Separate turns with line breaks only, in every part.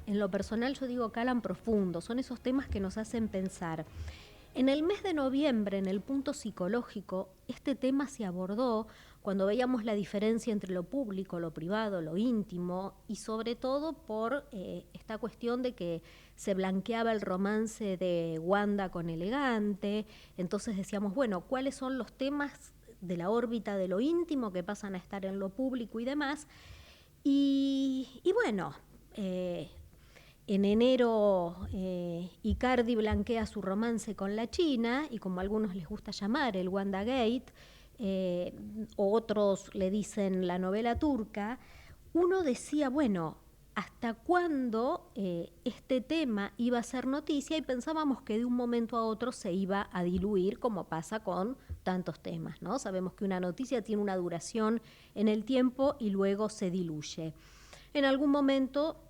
en lo personal yo digo calan profundo, son esos temas que nos hacen pensar. En el mes de noviembre, en el punto psicológico, este tema se abordó cuando veíamos la diferencia entre lo público, lo privado, lo íntimo, y sobre todo por esta cuestión de que se blanqueaba el romance de Wanda con Elegante. Entonces decíamos, bueno, ¿cuáles son los temas de la órbita de lo íntimo que pasan a estar en lo público y demás? Y bueno, en enero Icardi blanquea su romance con la China, y como a algunos les gusta llamar el WandaGate, o otros le dicen la novela turca. Uno decía, bueno, ¿hasta cuándo este tema iba a ser noticia? Y pensábamos que de un momento a otro se iba a diluir, como pasa con tantos temas, ¿no? Sabemos que una noticia tiene una duración en el tiempo y luego se diluye. En algún momento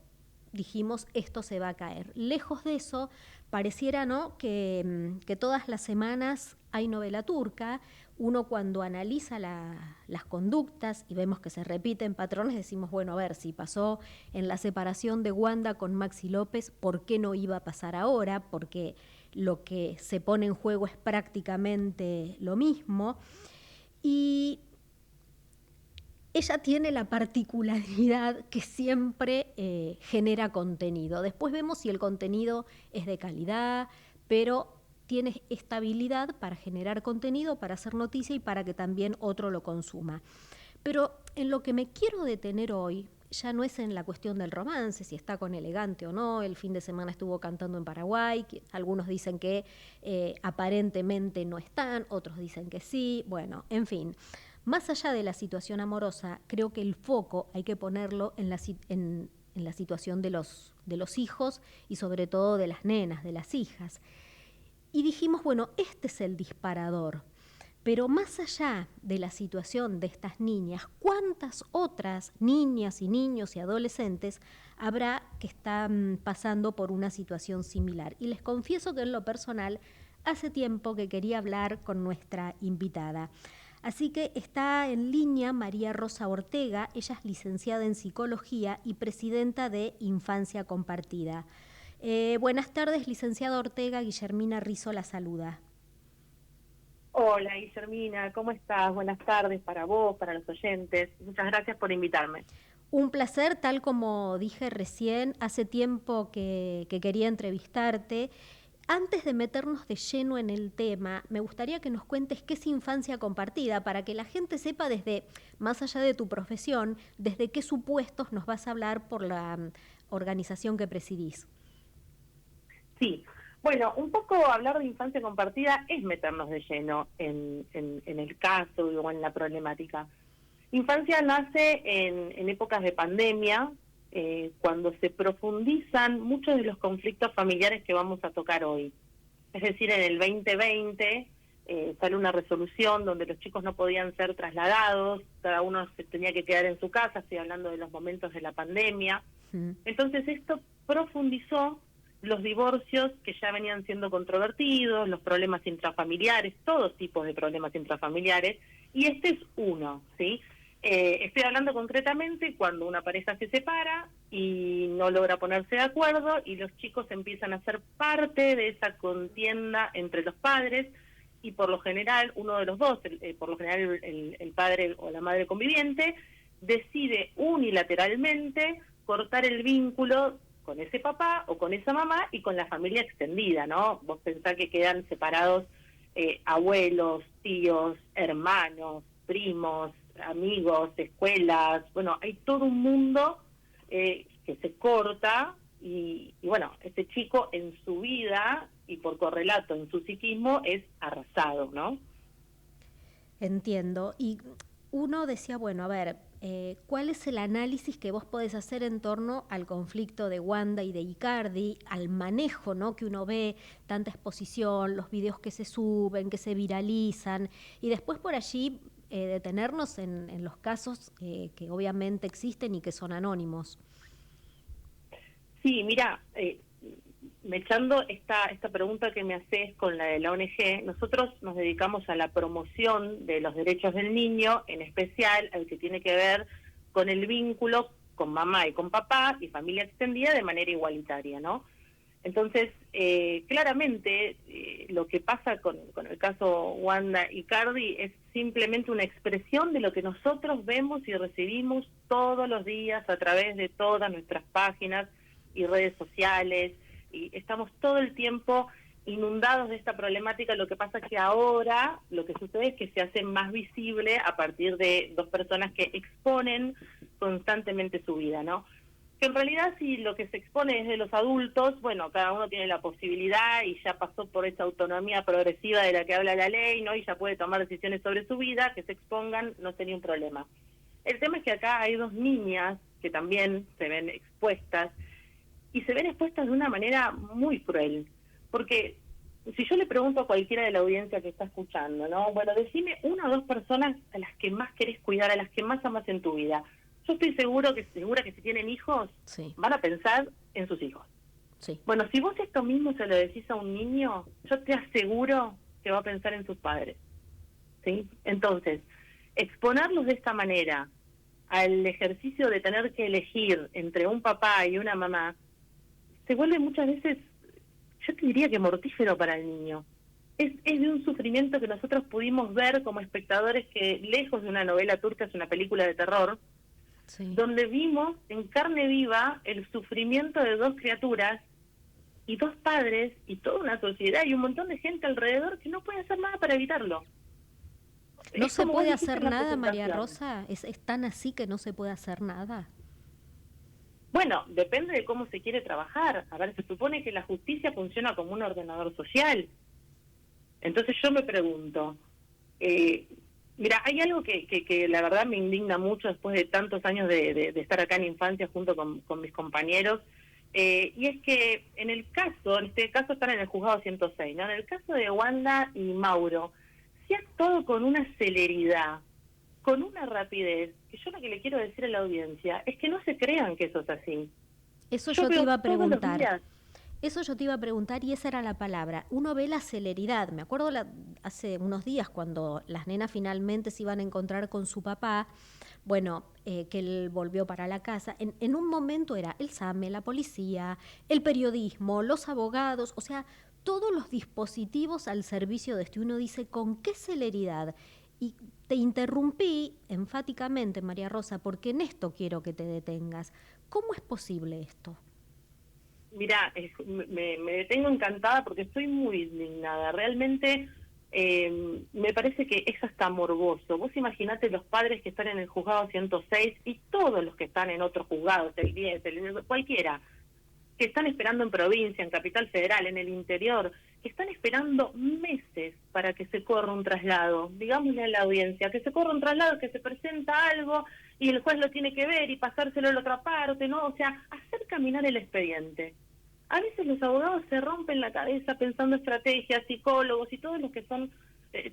dijimos, esto se va a caer. Lejos de eso, pareciera, ¿no?, que todas las semanas hay novela turca. Uno, cuando analiza las conductas y vemos que se repiten patrones, decimos, bueno, a ver, si pasó en la separación de Wanda con Maxi López, ¿por qué no iba a pasar ahora? Porque lo que se pone en juego es prácticamente lo mismo. Y ella tiene la particularidad que siempre genera contenido. Después vemos si el contenido es de calidad, pero tiene estabilidad para generar contenido, para hacer noticia y para que también otro lo consuma. Pero en lo que me quiero detener hoy ya no es en la cuestión del romance, si está con Elegante o no. El fin de semana estuvo cantando en Paraguay, que algunos dicen que aparentemente no están, otros dicen que sí, bueno, en fin. Más allá de la situación amorosa, creo que el foco hay que ponerlo en la situación de los hijos y sobre todo de las nenas, de las hijas. Y dijimos, bueno, este es el disparador. Pero más allá de la situación de estas niñas, ¿cuántas otras niñas y niños y adolescentes habrá que están pasando por una situación similar? Y les confieso que en lo personal hace tiempo que quería hablar con nuestra invitada. Así que está en línea María Rosa Ortega. Ella es licenciada en psicología y presidenta de Infancia Compartida. Buenas tardes, licenciada Ortega. Guillermina Rizzo la saluda.
Hola, Guillermina, ¿cómo estás? Buenas tardes para vos, para los oyentes. Muchas gracias por invitarme.
Un placer, tal como dije recién, hace tiempo que quería entrevistarte. Antes de meternos de lleno en el tema, me gustaría que nos cuentes qué es Infancia Compartida, para que la gente sepa desde, más allá de tu profesión, desde qué supuestos nos vas a hablar por la organización que presidís.
Sí, bueno, un poco hablar de infancia compartida es meternos de lleno en el caso o en la problemática. Infancia nace en épocas de pandemia, cuando se profundizan muchos de los conflictos familiares que vamos a tocar hoy. Es decir, en el 2020 sale una resolución donde los chicos no podían ser trasladados, cada uno se tenía que quedar en su casa, estoy hablando de los momentos de la pandemia. Entonces esto profundizó los divorcios que ya venían siendo controvertidos, los problemas intrafamiliares, todos tipos de problemas intrafamiliares, y este es uno, ¿sí? Estoy hablando concretamente cuando una pareja se separa y no logra ponerse de acuerdo y los chicos empiezan a ser parte de esa contienda entre los padres, y por lo general uno de los dos, por lo general el padre o la madre conviviente, decide unilateralmente cortar el vínculo con ese papá o con esa mamá y con la familia extendida, ¿no? Vos pensás que quedan separados abuelos, tíos, hermanos, primos, amigos, escuelas. Bueno, hay todo un mundo que se corta y bueno, este chico en su vida y por correlato en su psiquismo es arrasado, ¿no?
Entiendo. Y uno decía, bueno, a ver, ¿cuál es el análisis que vos podés hacer en torno al conflicto de Wanda y de Icardi, al manejo, ¿no?, que uno ve, tanta exposición, los videos que se suben, que se viralizan, y después por allí detenernos en los casos que obviamente existen y que son anónimos?
Sí, mira, echando esta pregunta que me haces con la de la ONG, nosotros nos dedicamos a la promoción de los derechos del niño, en especial al que tiene que ver con el vínculo con mamá y con papá y familia extendida de manera igualitaria, ¿no? Entonces, claramente, lo que pasa con el caso Wanda y Cardi es simplemente una expresión de lo que nosotros vemos y recibimos todos los días a través de todas nuestras páginas y redes sociales, y estamos todo el tiempo inundados de esta problemática. Lo que pasa es que ahora lo que sucede es que se hace más visible a partir de dos personas que exponen constantemente su vida, ¿no? Que en realidad si lo que se expone es de los adultos, bueno, cada uno tiene la posibilidad y ya pasó por esa autonomía progresiva de la que habla la ley, ¿no? Y ya puede tomar decisiones sobre su vida, que se expongan, no sería un problema. El tema es que acá hay dos niñas que también se ven expuestas, y se ven expuestas de una manera muy cruel, porque si yo le pregunto a cualquiera de la audiencia que está escuchando, ¿no? Bueno, decime una o dos personas a las que más querés cuidar, a las que más amas en tu vida. Yo estoy segura que si tienen hijos,
Sí,
van a pensar en sus hijos.
sí.
Bueno, si vos esto mismo se lo decís a un niño, yo te aseguro que va a pensar en sus padres, ¿sí? Entonces, exponerlos de esta manera al ejercicio de tener que elegir entre un papá y una mamá, se vuelve muchas veces, yo te diría que mortífero para el niño. Es de un sufrimiento que nosotros pudimos ver como espectadores, que lejos de una novela turca es una película de terror,
Sí.
donde vimos en carne viva el sufrimiento de dos criaturas y dos padres y toda una sociedad y un montón de gente alrededor que no puede hacer nada para evitarlo.
¿No
Es
se
como vos
puede
dijiste
hacer
en la
nada, María
presentación.
Rosa? ¿Es tan así que no se puede hacer nada?
Bueno, depende de cómo se quiere trabajar. A ver, se supone que la justicia funciona como un ordenador social. Entonces yo me pregunto, mira, hay algo que la verdad me indigna mucho después de tantos años de estar acá en Infancia junto con mis compañeros, y es que en este caso están en el juzgado 106, ¿no? En el caso de Wanda y Mauro, se ha actuado con una celeridad, con una rapidez, que yo lo que le quiero decir a la audiencia es que no se crean que eso es así.
Eso
Yo
yo te
veo
iba a
todos los
preguntar.
días.
Eso yo te iba a preguntar y esa era la palabra. Uno ve la celeridad. Me acuerdo hace unos días cuando las nenas finalmente se iban a encontrar con su papá, bueno, que él volvió para la casa. En un momento era el SAME, la policía, el periodismo, los abogados, o sea, todos los dispositivos al servicio de esto. Y uno dice, ¿con qué celeridad? Y te interrumpí enfáticamente, María Rosa, porque en esto quiero que te detengas. ¿Cómo es posible esto?
Mira, me detengo encantada porque estoy muy indignada. Realmente me parece que es hasta morboso. Vos imaginate los padres que están en el juzgado 106 y todos los que están en otros juzgados, el 10, cualquiera, que están esperando en provincia, en Capital Federal, en el interior, que están esperando meses para que se corra un traslado. Digámosle a la audiencia, que se corra un traslado, que se presenta algo y el juez lo tiene que ver y pasárselo a la otra parte, ¿no? O sea, hacer caminar el expediente. A veces los abogados se rompen la cabeza pensando estrategias, psicólogos y todos los que son,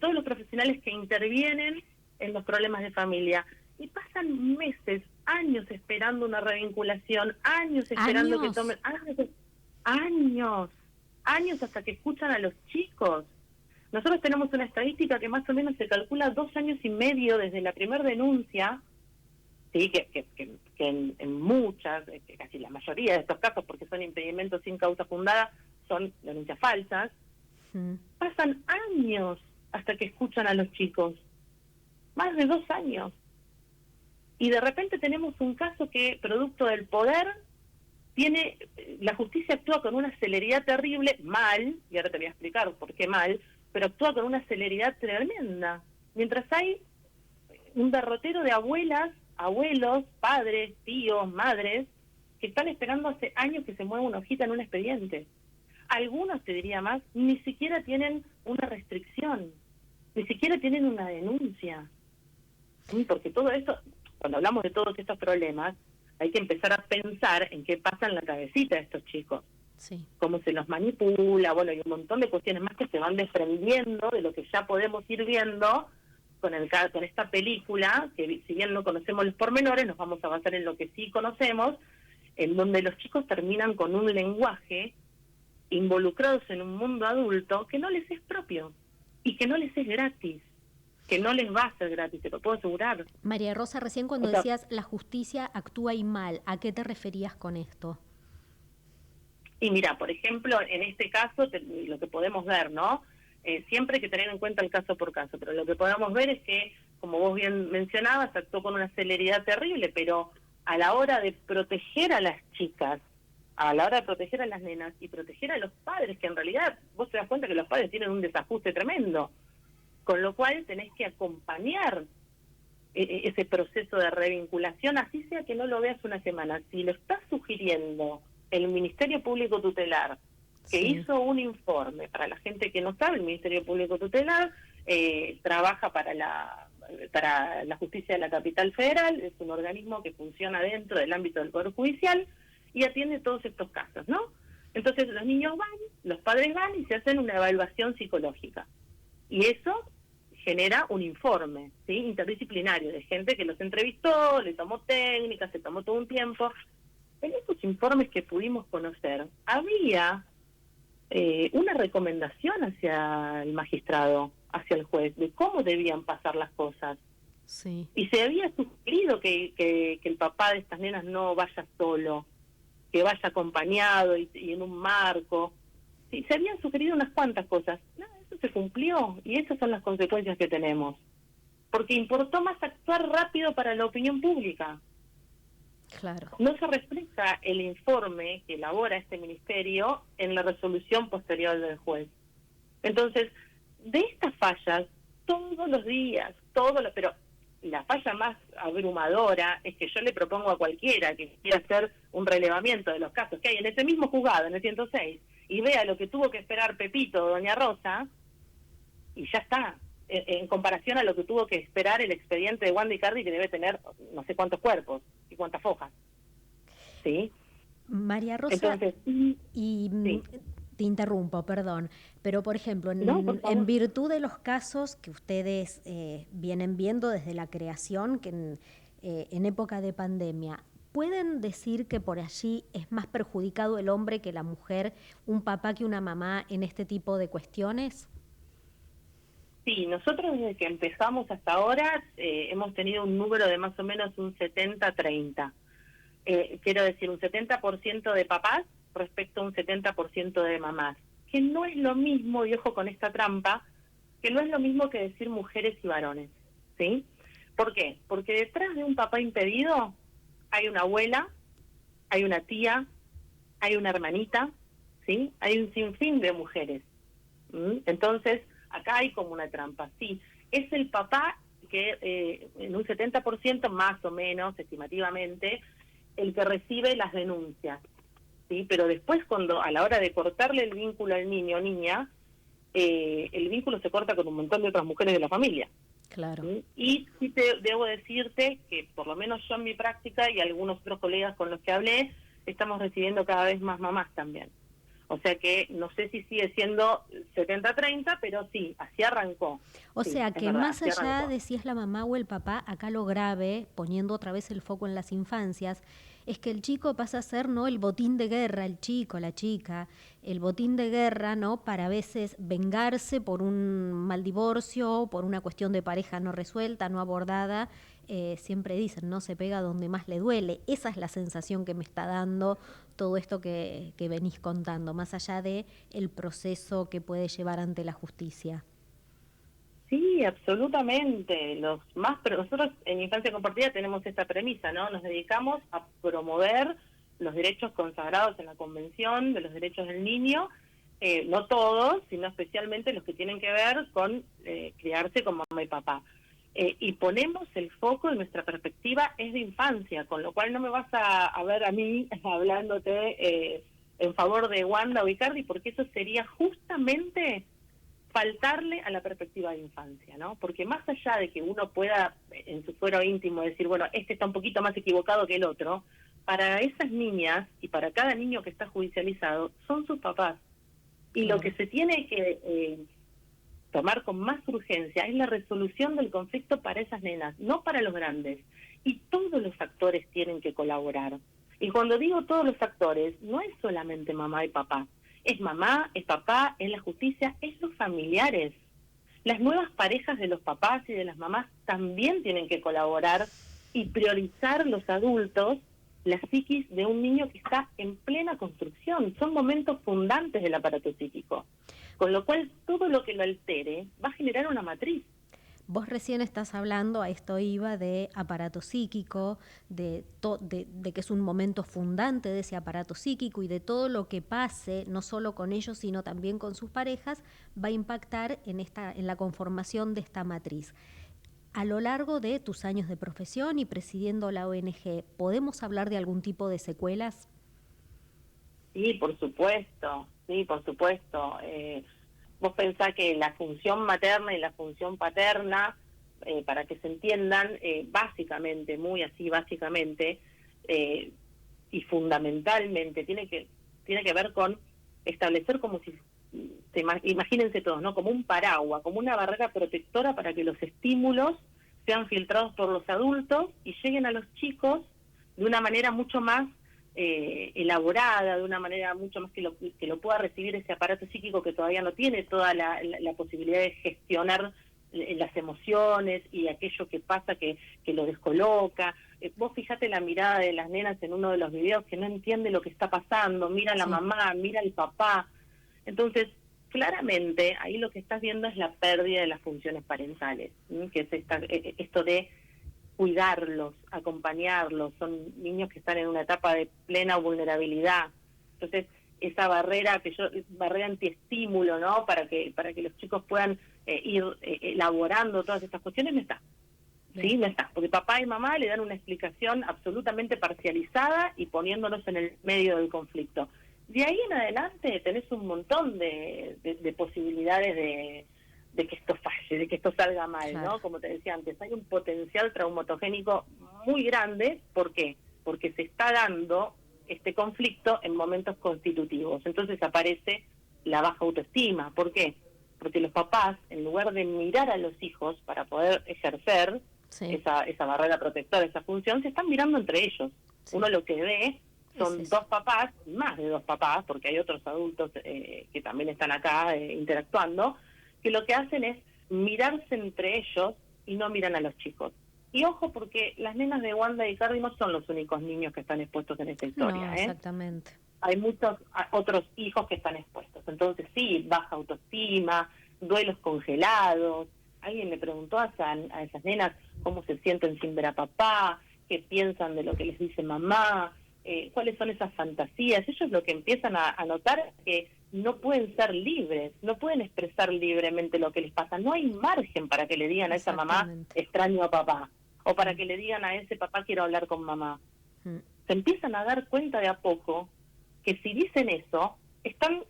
todos los profesionales que intervienen en los problemas de familia. Y pasan meses, años esperando una revinculación, años esperando que
¿Años?
tomen, años, años hasta que escuchan a los chicos. Nosotros tenemos una estadística que más o menos se calcula 2 años y medio desde la primera denuncia. Sí, que en muchas, que casi la mayoría de estos casos, porque son impedimentos sin causa fundada, son denuncias falsas,
Mm.
pasan años hasta que escuchan a los chicos, más de 2 años. Y de repente tenemos un caso que, producto del poder, la justicia actúa con una celeridad terrible, mal, y ahora te voy a explicar por qué mal, pero actúa con una celeridad tremenda. Mientras hay un derrotero de abuelas, abuelos, padres, tíos, madres, que están esperando hace años que se mueva una hojita en un expediente. Algunos, te diría más, ni siquiera tienen una restricción, ni siquiera tienen una denuncia. ¿Sí? Porque todo esto, cuando hablamos de todos estos problemas, hay que empezar a pensar en qué pasa en la cabecita de estos chicos,
Sí.
cómo se los manipula, bueno, y un montón de cuestiones más que se van desprendiendo de lo que ya podemos ir viendo con esta película, que si bien no conocemos los pormenores, nos vamos a basar en lo que sí conocemos, en donde los chicos terminan con un lenguaje involucrados en un mundo adulto que no les es propio y que no les es gratis. que no les va a ser gratis, te lo puedo asegurar.
María Rosa, recién cuando
O sea,
decías la justicia actúa y mal, ¿a qué te referías con esto?
y mira, por ejemplo, en este caso, lo que podemos ver, ¿no? Siempre hay que tener en cuenta el caso por caso, pero lo que podemos ver es que, como vos bien mencionabas, actuó con una celeridad terrible, pero a la hora de proteger a las chicas, a la hora de proteger a las nenas y proteger a los padres, que en realidad vos te das cuenta que los padres tienen un desajuste tremendo, con lo cual tenés que acompañar ese proceso de revinculación, así sea que no lo veas una semana. Si lo está sugiriendo el Ministerio Público Tutelar, que
Sí.
hizo un informe, para la gente que no sabe, el Ministerio Público Tutelar trabaja para la justicia de la capital federal, es un organismo que funciona dentro del ámbito del Poder Judicial y atiende todos estos casos, ¿no? Entonces los niños van, los padres van y se hacen una evaluación psicológica. Y eso genera un informe, ¿sí? Interdisciplinario, de gente que los entrevistó, le tomó técnicas, se tomó todo un tiempo. En esos informes que pudimos conocer, había una recomendación hacia el magistrado, hacia el juez, de cómo debían pasar las cosas.
Sí.
Y se había sugerido que el papá de estas nenas no vaya solo, que vaya acompañado y en un marco. Sí, se habían sugerido unas cuantas cosas. No, eso se cumplió y esas son las consecuencias que tenemos. Porque importó más actuar rápido para la opinión pública.
Claro.
No se refleja el informe que elabora este ministerio en la resolución posterior del juez. Entonces, de estas fallas, todos los días, pero la falla más abrumadora es que yo le propongo a cualquiera que quiera hacer un relevamiento de los casos que hay en ese mismo juzgado, en el 106, y vea lo que tuvo que esperar Pepito o Doña Rosa, y ya está, en comparación a lo que tuvo que esperar el expediente de Wanda Icardi, que debe tener no sé cuántos cuerpos y cuántas hojas. ¿Sí?
María Rosa,
Entonces,
y
sí.
te interrumpo, perdón, pero por ejemplo,
No, por favor.
en virtud de los casos que ustedes vienen viendo desde la creación, que en época de pandemia, ¿pueden decir que por allí es más perjudicado el hombre que la mujer, un papá que una mamá en este tipo de cuestiones?
Sí, nosotros desde que empezamos hasta ahora hemos tenido un número de más o menos un 70-30. Quiero decir, un 70% de papás respecto a un 70% de mamás. Que no es lo mismo, y ojo con esta trampa, que no es lo mismo que decir mujeres y varones. ¿Sí? ¿Por qué? Porque detrás de un papá impedido hay una abuela, hay una tía, hay una hermanita, ¿sí? Hay un sinfín de mujeres. Entonces, acá hay como una trampa. Sí, es el papá que en un 70% más o menos, estimativamente, el que recibe las denuncias, ¿sí? Pero después, cuando a la hora de cortarle el vínculo al niño o niña, el vínculo se corta con un montón de otras mujeres de la familia.
Claro.
¿Sí? Y sí debo decirte que por lo menos yo en mi práctica y algunos otros colegas con los que hablé, estamos recibiendo cada vez más mamás también. O sea que no sé si sigue siendo 70-30, pero sí, así arrancó.
O
Sí,
sea
es
que
verdad,
más
así
allá
arrancó.
de si es la mamá o el papá, acá lo grave, poniendo otra vez el foco en las infancias, es que el chico pasa a ser no el botín de guerra, el chico, la chica, el botín de guerra, ¿no? Para a veces vengarse por un mal divorcio, por una cuestión de pareja no resuelta, no abordada. Siempre dicen, no se pega donde más le duele. Esa es la sensación que me está dando todo esto que venís contando, más allá de el proceso que puede llevar ante la justicia.
Sí, absolutamente. Pero nosotros en Infancia Compartida tenemos esta premisa, ¿no? Nos dedicamos a promover los derechos consagrados en la Convención de los Derechos del Niño, no todos, sino especialmente los que tienen que ver con criarse con mamá y papá. Y ponemos el foco en nuestra perspectiva es de infancia, con lo cual no me vas a ver a mí hablándote en favor de Wanda o Icardi, porque eso sería justamente faltarle a la perspectiva de infancia, ¿no? Porque más allá de que uno pueda en su fuero íntimo decir, bueno, este está un poquito más equivocado que el otro, para esas niñas y para cada niño que está judicializado, son sus papás. Y
Claro.
lo que se tiene que tomar con más urgencia es la resolución del conflicto para esas nenas, no para los grandes. Y todos los actores tienen que colaborar. Y cuando digo todos los actores, no es solamente mamá y papá. Es mamá, es papá, es la justicia, es los familiares. Las nuevas parejas de los papás y de las mamás también tienen que colaborar y priorizar los adultos la psiquis de un niño que está en plena construcción. Son momentos fundantes del aparato psíquico, con lo cual todo lo que lo altere va a generar una matriz.
Vos recién estás hablando, a esto iba, de aparato psíquico, de que es un momento fundante de ese aparato psíquico y de todo lo que pase, no solo con ellos, sino también con sus parejas, va a impactar en la conformación de esta matriz. A lo largo de tus años de profesión y presidiendo la ONG, ¿podemos hablar de algún tipo de secuelas?
Sí, por supuesto, sí, por supuesto. Vos pensás que la función materna y la función paterna, para que se entiendan, básicamente, muy así básicamente, y fundamentalmente, tiene que ver con establecer como si, imagínense todos, ¿no? Como un paraguas, como una barrera protectora para que los estímulos sean filtrados por los adultos y lleguen a los chicos de una manera mucho más elaborada, de una manera mucho más que lo pueda recibir ese aparato psíquico que todavía no tiene toda la posibilidad de gestionar las emociones y aquello que pasa que lo descoloca. Vos fijate la mirada de las nenas en uno de los videos que no entiende lo que está pasando, mira a la mamá, mira al papá. Entonces, claramente, ahí lo que estás viendo es la pérdida de las funciones parentales, que es esto de cuidarlos, acompañarlos, son niños que están en una etapa de plena vulnerabilidad. Entonces, esa barrera antiestímulo, ¿no? Para que los chicos puedan ir elaborando todas estas cuestiones, no está. Sí, no está, porque papá y mamá le dan una explicación absolutamente parcializada y poniéndonos en el medio del conflicto. De ahí en adelante tenés un montón de posibilidades de que esto falle, de que esto salga mal, claro, ¿no? Como te decía antes, hay un potencial traumatogénico muy grande. ¿Por qué? Porque se está dando este conflicto en momentos constitutivos. Entonces aparece la baja autoestima. ¿Por qué? Porque los papás, en lugar de mirar a los hijos para poder ejercer esa barrera protectora, esa función, se están mirando entre ellos. Sí. Uno lo que ve son dos papás, más de dos papás, porque hay otros adultos que también están acá interactuando, que lo que hacen es mirarse entre ellos y no miran a los chicos. Y ojo, porque las nenas de Wanda y Cardi no son los únicos niños que están expuestos en esta historia.
No, exactamente.
Hay muchos otros hijos que están expuestos. Entonces sí, baja autoestima, duelos congelados. Alguien le preguntó a esas nenas cómo se sienten sin ver a papá, qué piensan de lo que les dice mamá, cuáles son esas fantasías. Ellos lo que empiezan a notar es que no pueden ser libres, no pueden expresar libremente lo que les pasa. No hay margen para que le digan a esa mamá, extraño a papá, o para que le digan a ese papá, quiero hablar con mamá. Se empiezan a dar cuenta de a poco que si dicen eso, están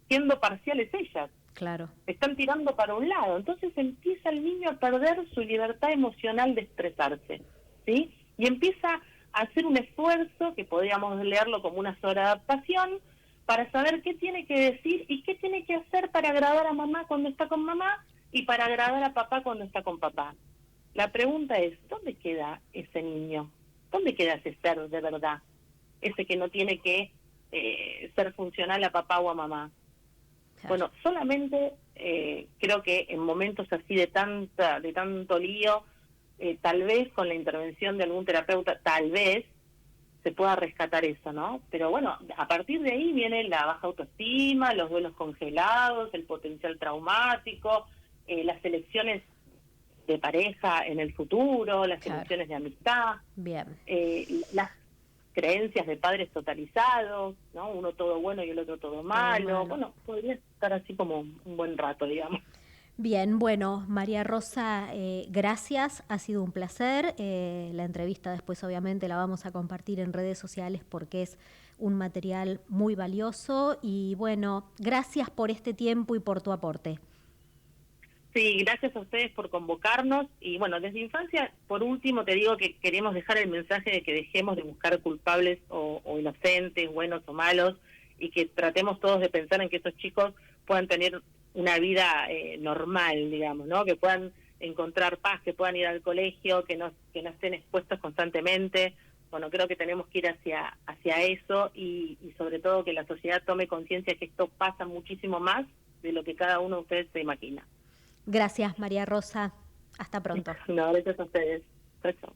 siendo parciales ellas.
Claro.
Están tirando para un lado. Entonces empieza el niño a perder su libertad emocional de expresarse, ¿sí? Y empieza a hacer un esfuerzo, que podríamos leerlo como una sobreadaptación, para saber qué tiene que decir y qué tiene que hacer para agradar a mamá cuando está con mamá y para agradar a papá cuando está con papá. La pregunta es, ¿dónde queda ese niño? ¿Dónde queda ese ser de verdad? Ese que no tiene que ser funcional a papá o a mamá. Claro. Bueno, solamente creo que en momentos así de tanto lío, tal vez con la intervención de algún terapeuta, tal vez se pueda rescatar eso, ¿no? Pero bueno, a partir de ahí viene la baja autoestima, los duelos congelados, el potencial traumático, las elecciones de pareja en el futuro, las elecciones de amistad, las creencias de padres totalizados, ¿no? Uno todo bueno y el otro todo malo. Bueno, podría estar así como un buen rato, digamos.
Bien, bueno, María Rosa, gracias, ha sido un placer. La entrevista después obviamente la vamos a compartir en redes sociales porque es un material muy valioso y bueno, gracias por este tiempo y por tu aporte.
Sí, gracias a ustedes por convocarnos y bueno, desde infancia, por último te digo que queremos dejar el mensaje de que dejemos de buscar culpables o inocentes, buenos o malos y que tratemos todos de pensar en que esos chicos puedan tener una vida normal, digamos, ¿no? Que puedan encontrar paz, que puedan ir al colegio, que no estén expuestos constantemente. Bueno, creo que tenemos que ir hacia eso y sobre todo que la sociedad tome conciencia que esto pasa muchísimo más de lo que cada uno de ustedes se imagina.
Gracias, María Rosa. Hasta pronto.
No, gracias a ustedes. Chao, chao.